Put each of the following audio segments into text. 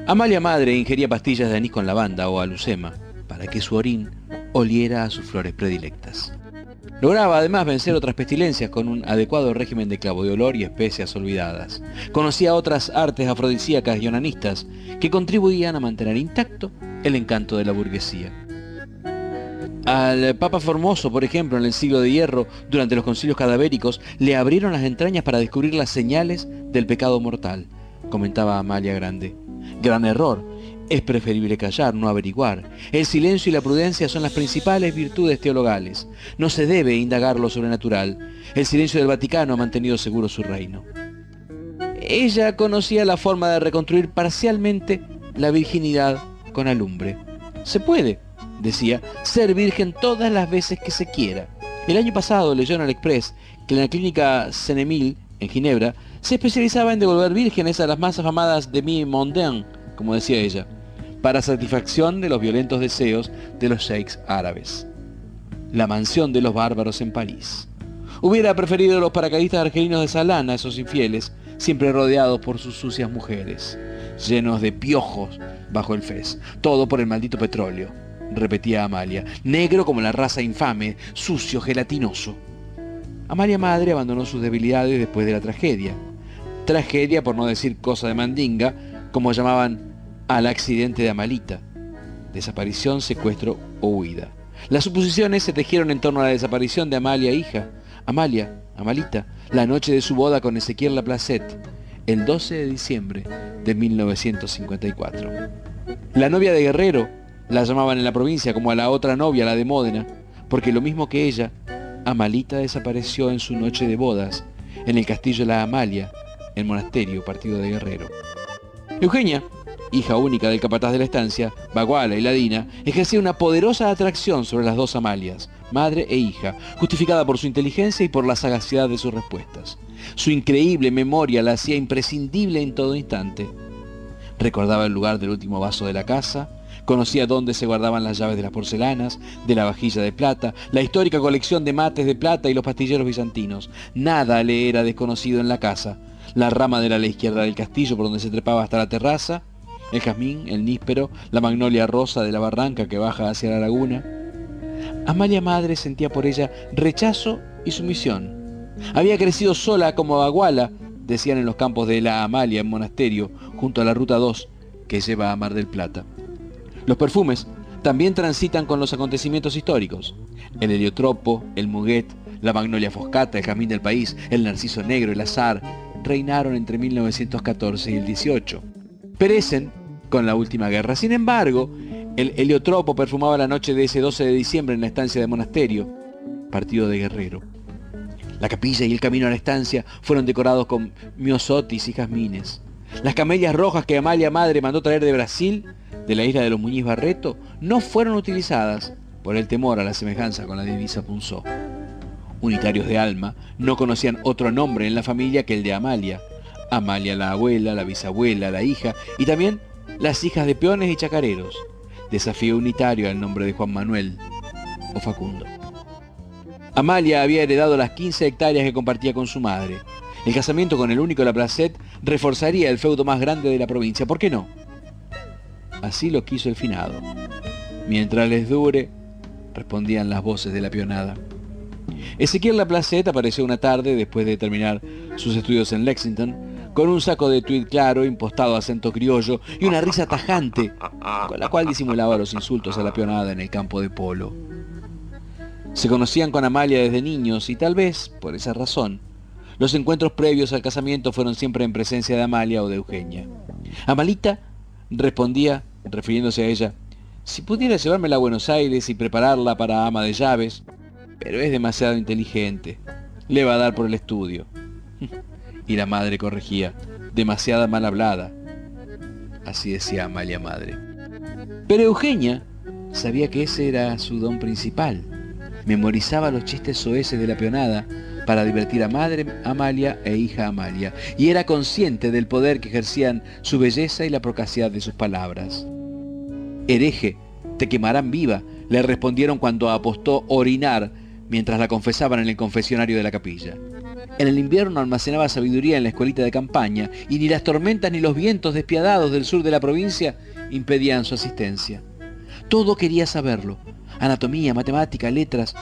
Amalia madre ingería pastillas de anís con lavanda o alucema para que su orín oliera a sus flores predilectas. Lograba además vencer otras pestilencias con un adecuado régimen de clavo de olor y especias olvidadas. Conocía otras artes afrodisíacas y onanistas que contribuían a mantener intacto el encanto de la burguesía. Al Papa Formoso, por ejemplo, en el Siglo de Hierro, durante los concilios cadavéricos, le abrieron las entrañas para descubrir las señales del pecado mortal, comentaba Amalia Grande. Gran error. Es preferible callar, no averiguar. El silencio y la prudencia son las principales virtudes teologales. No se debe indagar lo sobrenatural. El silencio del Vaticano ha mantenido seguro su reino. Ella conocía la forma de reconstruir parcialmente la virginidad con alumbre. Se puede, decía, ser virgen todas las veces que se quiera. El año pasado leyó en el Express que en la clínica Saint-Émile, en Ginebra, se especializaba en devolver vírgenes a las más afamadas demi-mondaines, como decía ella, para satisfacción de los violentos deseos de los sheiks árabes. La mansión de los bárbaros en París. Hubiera preferido los paracaidistas argelinos de Salán a esos infieles, siempre rodeados por sus sucias mujeres, llenos de piojos bajo el fez. Todo por el maldito petróleo, repetía Amalia, negro como la raza infame, sucio, gelatinoso. Amalia madre abandonó sus debilidades después de la tragedia. Tragedia, por no decir cosa de mandinga, como llamaban al accidente de Amalita. Desaparición, secuestro o huida. Las suposiciones se tejieron en torno a la desaparición de Amalia hija. Amalita, la noche de su boda con Ezequiel Laplacette, el 12 de diciembre de 1954. La novia de Guerrero, la llamaban en la provincia como a la otra novia, la de Módena, porque lo mismo que ella, Amalita desapareció en su noche de bodas, en el castillo de la Amalia, el monasterio, partido de Guerrero. Eugenia, hija única del capataz de la estancia, baguala y ladina, ejercía una poderosa atracción sobre las dos Amalias, madre e hija, justificada por su inteligencia y por la sagacidad de sus respuestas. Su increíble memoria la hacía imprescindible en todo instante. Recordaba el lugar del último vaso de la casa, conocía dónde se guardaban las llaves de las porcelanas, de la vajilla de plata, la histórica colección de mates de plata y los pastilleros bizantinos. Nada le era desconocido en la casa. La rama del ala izquierda del castillo por donde se trepaba hasta la terraza, el jazmín, el níspero, la magnolia rosa de la barranca que baja hacia la laguna. Amalia madre sentía por ella rechazo y sumisión. Había crecido sola como baguala, decían en los campos de la Amalia en monasterio, junto a la ruta 2 que lleva a Mar del Plata. Los perfumes también transitan con los acontecimientos históricos. El heliotropo, el muguet, la magnolia foscata, el jazmín del país, el narciso negro, el azar, reinaron entre 1914 y el 18. Perecen con la última guerra. Sin embargo, el heliotropo perfumaba la noche de ese 12 de diciembre en la estancia de monasterio, partido de Guerrero. La capilla y el camino a la estancia fueron decorados con miosotis y jazmines. Las camelias rojas que Amalia madre mandó traer de Brasil, de la isla de los Muñiz Barreto, no fueron utilizadas por el temor a la semejanza con la divisa Punzó. Unitarios de alma no conocían otro nombre en la familia que el de Amalia. Amalia la abuela, la bisabuela, la hija y también las hijas de peones y chacareros. Desafío unitario al nombre de Juan Manuel o Facundo. Amalia había heredado las 15 hectáreas que compartía con su madre. El casamiento con el único Laplacette reforzaría el feudo más grande de la provincia. ¿Por qué no? Así lo quiso el finado. Mientras les dure, respondían las voces de la peonada. Ezequiel Laplacette apareció una tarde después de terminar sus estudios en Lexington, con un saco de tweed claro, impostado acento criollo y una risa tajante, con la cual disimulaba los insultos a la peonada en el campo de polo. Se conocían con Amalia desde niños y tal vez, por esa razón, los encuentros previos al casamiento fueron siempre en presencia de Amalia o de Eugenia. Amalita respondía, refiriéndose a ella, si pudiera llevármela a Buenos Aires y prepararla para ama de llaves, pero es demasiado inteligente, le va a dar por el estudio. Y la madre corregía, demasiada mal hablada. Así decía Amalia madre. Pero Eugenia sabía que ese era su don principal. Memorizaba los chistes soeces de la peonada para divertir a madre Amalia e hija Amalia, y era consciente del poder que ejercían su belleza y la procacidad de sus palabras. Hereje, te quemarán viva, le respondieron cuando apostó orinar mientras la confesaban en el confesionario de la capilla. En el invierno almacenaba sabiduría en la escuelita de campaña, y ni las tormentas ni los vientos despiadados del sur de la provincia impedían su asistencia. Todo quería saberlo. Anatomía, matemática, letras,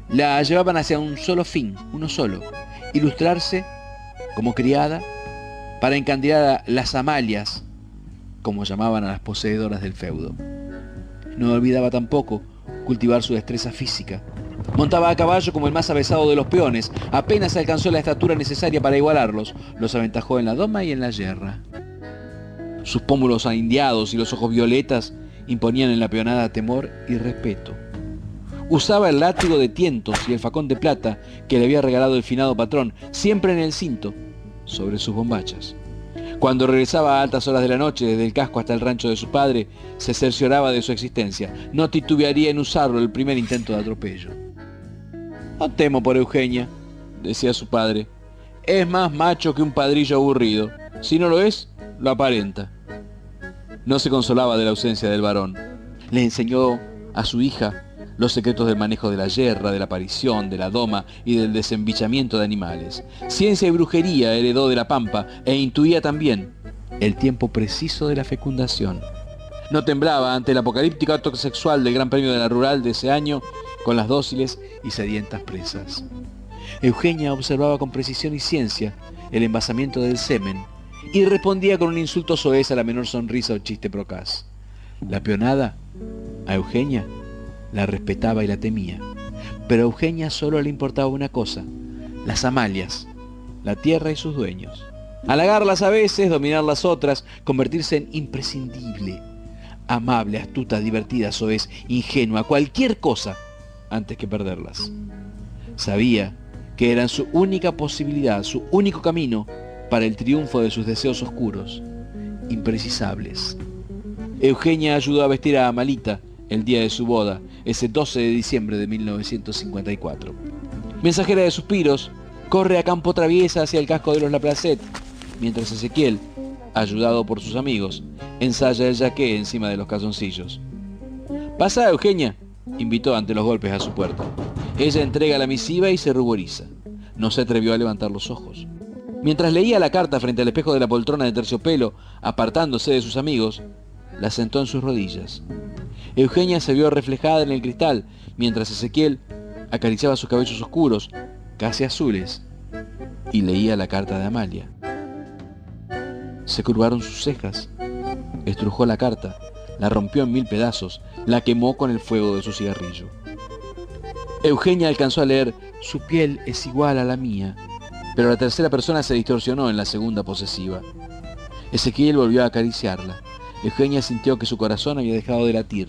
la llevaban hacia un solo fin, uno solo: ilustrarse como criada para encandilar a las Amalias, como llamaban a las poseedoras del feudo. No olvidaba tampoco cultivar su destreza física. Montaba a caballo como el más avesado de los peones. Apenas alcanzó la estatura necesaria para igualarlos, los aventajó en la doma y en la yerra. Sus pómulos aindiados y los ojos violetas imponían en la peonada temor y respeto. Usaba el látigo de tientos y el facón de plata que le había regalado el finado patrón, siempre en el cinto, sobre sus bombachas. Cuando regresaba a altas horas de la noche desde el casco hasta el rancho de su padre, se cercioraba de su existencia. No titubearía en usarlo el primer intento de atropello. «No temo por Eugenia», decía su padre. «Es más macho que un padrillo aburrido. Si no lo es, lo aparenta». No se consolaba de la ausencia del varón. Le enseñó a su hija los secretos del manejo de la yerra, de la aparición, de la doma y del desembichamiento de animales. Ciencia y brujería heredó de la pampa e intuía también el tiempo preciso de la fecundación. No temblaba ante el apocalíptico acto sexual del Gran Premio de la Rural de ese año con las dóciles y sedientas presas. Eugenia observaba con precisión y ciencia el envasamiento del semen y respondía con un insulto soez a la menor sonrisa o chiste procaz. La peonada, a Eugenia, la respetaba y la temía, pero a Eugenia solo le importaba una cosa: las Amalias, la tierra y sus dueños. Halagarlas a veces, dominar las otras, convertirse en imprescindible, amable, astuta, divertida, soez, ingenua, cualquier cosa antes que perderlas. Sabía que eran su única posibilidad, su único camino para el triunfo de sus deseos oscuros, imprecisables. Eugenia ayudó a vestir a Amalita el día de su boda, ese 12 de diciembre de 1954. Mensajera de suspiros, corre a campo traviesa hacia el casco de los Laplacet, mientras Ezequiel, ayudado por sus amigos, ensaya el yaqué encima de los calzoncillos. «Pasá, Eugenia», invitó ante los golpes a su puerta. Ella entrega la misiva y se ruboriza. No se atrevió a levantar los ojos. Mientras leía la carta frente al espejo de la poltrona de terciopelo, apartándose de sus amigos, la sentó en sus rodillas. Eugenia se vio reflejada en el cristal, mientras Ezequiel acariciaba sus cabellos oscuros, casi azules, y leía la carta de Amalia. Se curvaron sus cejas, estrujó la carta, la rompió en 1000 pedazos, la quemó con el fuego de su cigarrillo. Eugenia alcanzó a leer: «Su piel es igual a la mía», pero la tercera persona se distorsionó en la segunda posesiva. Ezequiel volvió a acariciarla. Eugenia sintió que su corazón había dejado de latir.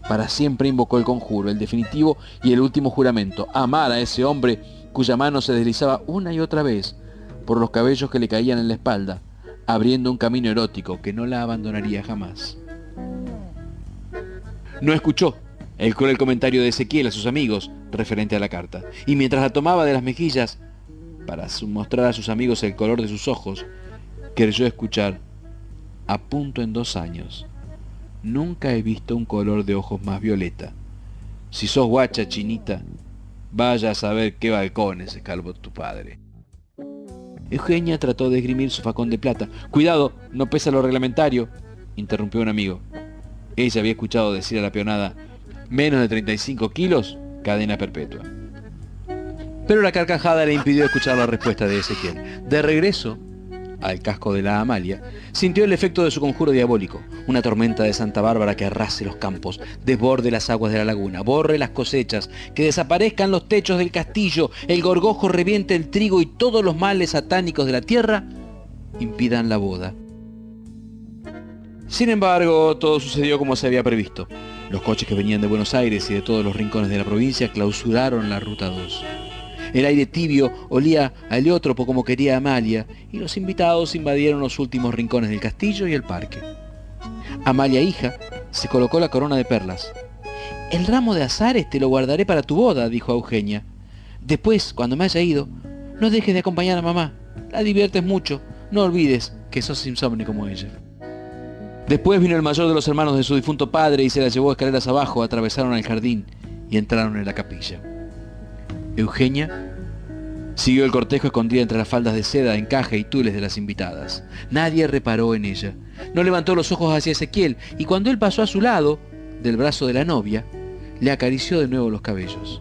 Para siempre invocó el conjuro, el definitivo y el último juramento: amar a ese hombre cuya mano se deslizaba una y otra vez por los cabellos que le caían en la espalda, abriendo un camino erótico que no la abandonaría jamás. No escuchó el cruel comentario de Ezequiel a sus amigos referente a la carta, y mientras la tomaba de las mejillas para mostrar a sus amigos el color de sus ojos, creyó escuchar: «Apunto en 2 años. Nunca he visto un color de ojos más violeta. Si sos guacha, chinita, vaya a saber qué balcones escalvó tu padre». Eugenia trató de esgrimir su facón de plata. «Cuidado, no pesa lo reglamentario», interrumpió un amigo. Ella había escuchado decir a la peonada: «Menos de 35 kilos, cadena perpetua». Pero la carcajada le impidió escuchar la respuesta de Ezequiel. De regreso al casco de la Amalia, sintió el efecto de su conjuro diabólico: una tormenta de Santa Bárbara que arrase los campos, desborde las aguas de la laguna, borre las cosechas, que desaparezcan los techos del castillo, el gorgojo reviente el trigo y todos los males satánicos de la tierra impidan la boda. Sin embargo, todo sucedió como se había previsto. Los coches que venían de Buenos Aires y de todos los rincones de la provincia clausuraron la Ruta 2. El aire tibio olía a heliótropo como quería Amalia, y los invitados invadieron los últimos rincones del castillo y el parque. Amalia, hija, se colocó la corona de perlas. «El ramo de azares te lo guardaré para tu boda», dijo a Eugenia. «Después, cuando me haya ido, no dejes de acompañar a mamá. La diviertes mucho. No olvides que sos insomne como ella». Después vino el mayor de los hermanos de su difunto padre y se la llevó escaleras abajo, atravesaron el jardín y entraron en la capilla. Eugenia Siguió el cortejo escondida entre las faldas de seda, encaje y tules de las invitadas. Nadie reparó en ella. No levantó los ojos hacia Ezequiel y cuando él pasó a su lado, del brazo de la novia, le acarició de nuevo los cabellos.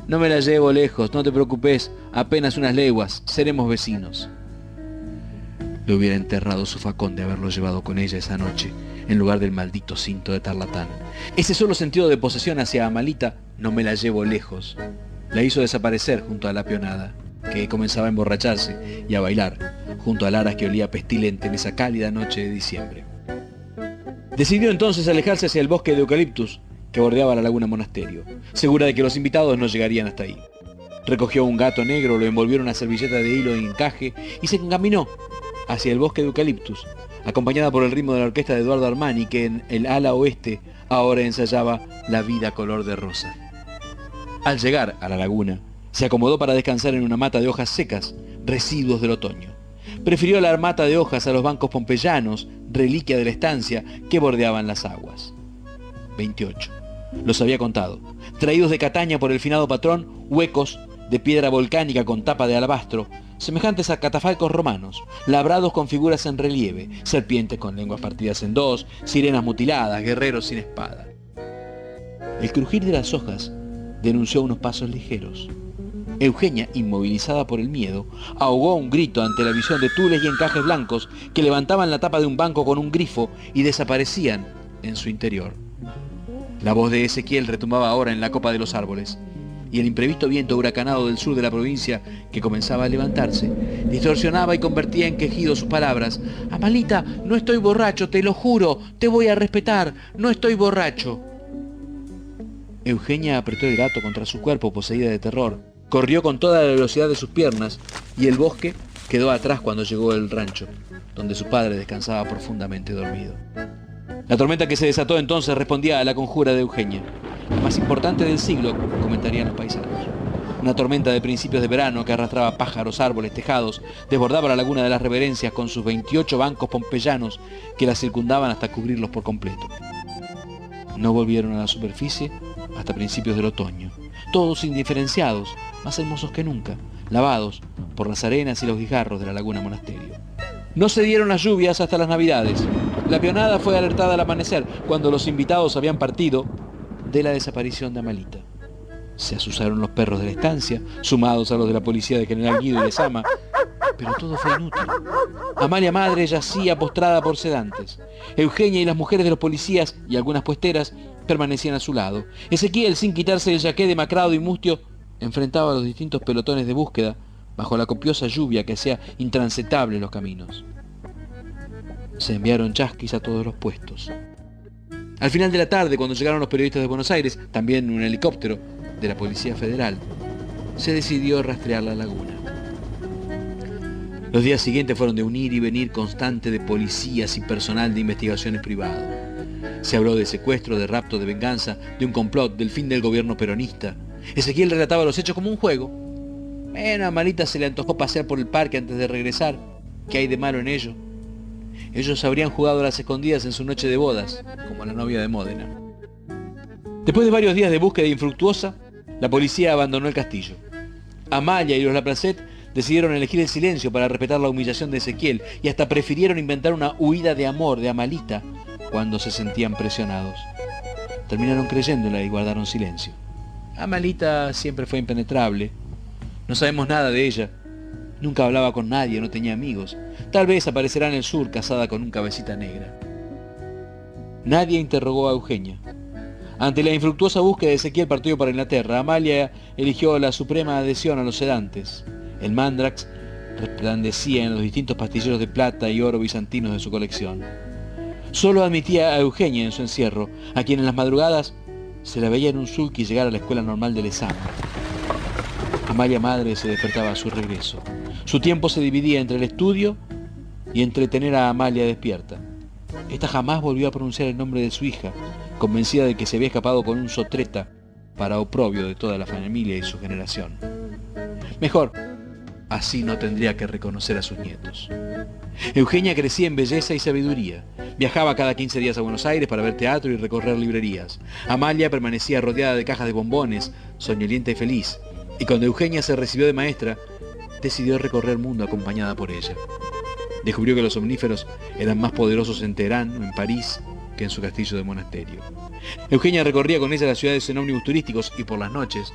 «No me la llevo lejos, no te preocupes, apenas unas leguas, seremos vecinos». Le hubiera enterrado su facón de haberlo llevado con ella esa noche, en lugar del maldito cinto de Tarlatán. Ese solo sentido de posesión hacia Amalita, «no me la llevo lejos», la hizo desaparecer junto a la peonada, que comenzaba a emborracharse y a bailar, junto al aras que olía pestilente en esa cálida noche de diciembre. Decidió entonces alejarse hacia el bosque de eucaliptus que bordeaba la laguna Monasterio, segura de que los invitados no llegarían hasta ahí. Recogió un gato negro, lo envolvió en una servilleta de hilo en encaje y se encaminó hacia el bosque de eucaliptus, acompañada por el ritmo de la orquesta de Eduardo Armani, que en el ala oeste ahora ensayaba La vida color de rosa. Al llegar a la laguna, se acomodó para descansar en una mata de hojas secas, residuos del otoño. Prefirió la mata de hojas a los bancos pompeyanos, reliquia de la estancia, que bordeaban las aguas. 28. Los había contado. Traídos de Cataña por el finado patrón, huecos de piedra volcánica con tapa de alabastro, semejantes a catafalcos romanos, labrados con figuras en relieve, serpientes con lenguas partidas en dos, sirenas mutiladas, guerreros sin espada. El crujir de las hojas denunció unos pasos ligeros. Eugenia, inmovilizada por el miedo, ahogó un grito ante la visión de tules y encajes blancos que levantaban la tapa de un banco con un grifo y desaparecían en su interior. La voz de Ezequiel retumbaba ahora en la copa de los árboles, y el imprevisto viento huracanado del sur de la provincia, que comenzaba a levantarse, distorsionaba y convertía en quejidos sus palabras. «Amalita, no estoy borracho, te lo juro, te voy a respetar, no estoy borracho». Eugenia apretó el gato contra su cuerpo, poseída de terror. Corrió con toda la velocidad de sus piernas y el bosque quedó atrás cuando llegó el rancho, donde su padre descansaba profundamente dormido. La tormenta que se desató entonces respondía a la conjura de Eugenia. La más importante del siglo, comentarían los paisanos. Una tormenta de principios de verano que arrastraba pájaros, árboles, tejados, desbordaba la laguna de las Reverencias con sus 28 bancos pompeyanos que la circundaban hasta cubrirlos por completo. No volvieron a la superficie hasta principios del otoño, todos indiferenciados, más hermosos que nunca, lavados por las arenas y los guijarros de la laguna Monasterio. No se dieron las lluvias hasta las Navidades. La peonada fue alertada al amanecer, cuando los invitados habían partido, de la desaparición de Amalita. Se asusaron los perros de la estancia, sumados a los de la policía de General Guido y Lezama, pero todo fue inútil. Amalia madre yacía postrada por sedantes. Eugenia y las mujeres de los policías y algunas puesteras permanecían a su lado. Ezequiel, sin quitarse el jaqué demacrado y mustio, enfrentaba a los distintos pelotones de búsqueda bajo la copiosa lluvia que hacía intransitables los caminos. Se enviaron chasquis a todos los puestos. Al final de la tarde, cuando llegaron los periodistas de Buenos Aires, también un helicóptero de la Policía Federal, se decidió rastrear la laguna. Los días siguientes fueron de un ir y venir constante de policías y personal de investigaciones privado. Se habló de secuestro, de rapto, de venganza, de un complot, del fin del gobierno peronista. Ezequiel relataba los hechos como un juego. Bueno, a Amalita se le antojó pasear por el parque antes de regresar. ¿Qué hay de malo en ello? Ellos habrían jugado a las escondidas en su noche de bodas, como la novia de Módena. Después de varios días de búsqueda infructuosa, la policía abandonó el castillo. Amalia y los Laplacet decidieron elegir el silencio para respetar la humillación de Ezequiel y hasta prefirieron inventar una huida de amor de Amalita cuando se sentían presionados. Terminaron creyéndola y guardaron silencio. Amalita siempre fue impenetrable. No sabemos nada de ella. Nunca hablaba con nadie, no tenía amigos. Tal vez aparecerá en el sur casada con un cabecita negra. Nadie interrogó a Eugenia. Ante la infructuosa búsqueda de Ezequiel partió para Inglaterra. Amalia eligió la suprema adhesión a los sedantes. El Mandrax resplandecía en los distintos pastilleros de plata y oro bizantinos de su colección. Solo admitía a Eugenia en su encierro, a quien en las madrugadas se la veía en un sulky llegar a la escuela normal de Lezama. Amalia madre se despertaba a su regreso. Su tiempo se dividía entre el estudio y entretener a Amalia despierta. Esta jamás volvió a pronunciar el nombre de su hija, convencida de que se había escapado con un sotreta para oprobio de toda la familia y su generación. Mejor, así no tendría que reconocer a sus nietos. Eugenia crecía en belleza y sabiduría. Viajaba cada 15 días a Buenos Aires para ver teatro y recorrer librerías. Amalia permanecía rodeada de cajas de bombones, soñolienta y feliz. Y cuando Eugenia se recibió de maestra, decidió recorrer el mundo acompañada por ella. Descubrió que los omníferos eran más poderosos en Teherán o en París que en su castillo de monasterio. Eugenia recorría con ella las ciudades en ómnibus turísticos y por las noches,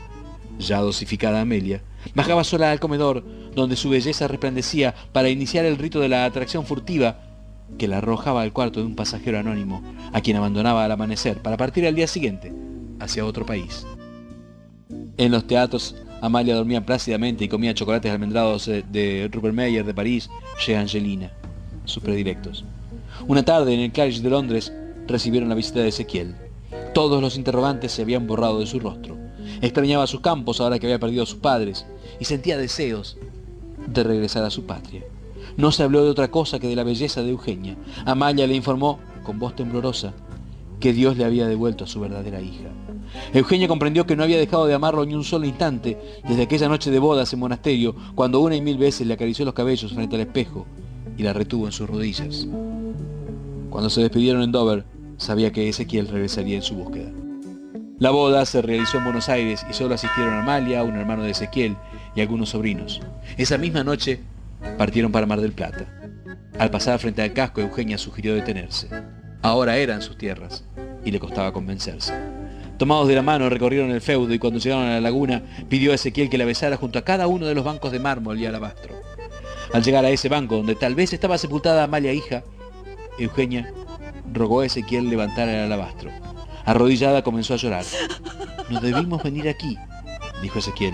ya dosificada Amelia, bajaba sola al comedor donde su belleza resplandecía para iniciar el rito de la atracción furtiva que la arrojaba al cuarto de un pasajero anónimo a quien abandonaba al amanecer para partir al día siguiente hacia otro país. En los teatros, Amalia dormía plácidamente y comía chocolates almendrados de Rupert Mayer de París chez Angelina, sus predilectos. Una tarde en el Claridge de Londres recibieron la visita de Ezequiel. Todos los interrogantes se habían borrado de su rostro. Extrañaba sus campos ahora que había perdido a sus padres y sentía deseos de regresar a su patria. No se habló de otra cosa que de la belleza de Eugenia. Amalia le informó, con voz temblorosa, que Dios le había devuelto a su verdadera hija. Eugenia comprendió que no había dejado de amarlo ni un solo instante desde aquella noche de bodas en monasterio, cuando una y mil veces le acarició los cabellos frente al espejo y la retuvo en sus rodillas. Cuando se despidieron en Dover, sabía que Ezequiel regresaría en su búsqueda. La boda se realizó en Buenos Aires y solo asistieron Amalia, un hermano de Ezequiel y algunos sobrinos. Esa misma noche partieron para Mar del Plata. Al pasar frente al casco, Eugenia sugirió detenerse. Ahora eran sus tierras y le costaba convencerse. Tomados de la mano recorrieron el feudo y cuando llegaron a la laguna pidió a Ezequiel que la besara junto a cada uno de los bancos de mármol y alabastro. Al llegar a ese banco donde tal vez estaba sepultada Amalia hija, Eugenia rogó a Ezequiel levantar el alabastro. Arrodillada comenzó a llorar. «No debimos venir aquí», dijo Ezequiel.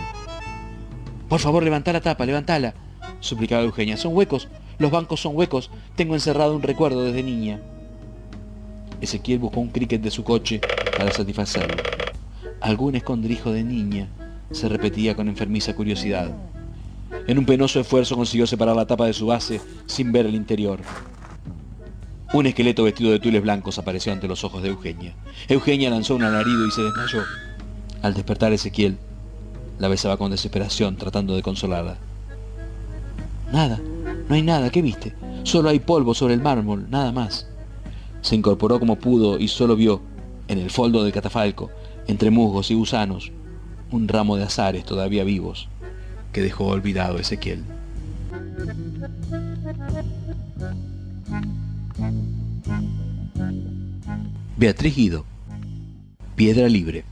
«Por favor, levantá la tapa, levantala», suplicaba Eugenia. «Son huecos, los bancos son huecos, tengo encerrado un recuerdo desde niña». Ezequiel buscó un cricket de su coche para satisfacerlo. «Algún escondrijo de niña», se repetía con enfermiza curiosidad. En un penoso esfuerzo consiguió separar la tapa de su base sin ver el interior. Un esqueleto vestido de tules blancos apareció ante los ojos de Eugenia. Eugenia lanzó un alarido y se desmayó. Al despertar Ezequiel la besaba con desesperación, tratando de consolarla. «Nada, no hay nada, ¿qué viste? Solo hay polvo sobre el mármol, nada más». Se incorporó como pudo y solo vio, en el foldo del catafalco, entre musgos y gusanos, un ramo de azares todavía vivos, que dejó olvidado Ezequiel. Beatriz Guido, Piedra Libre.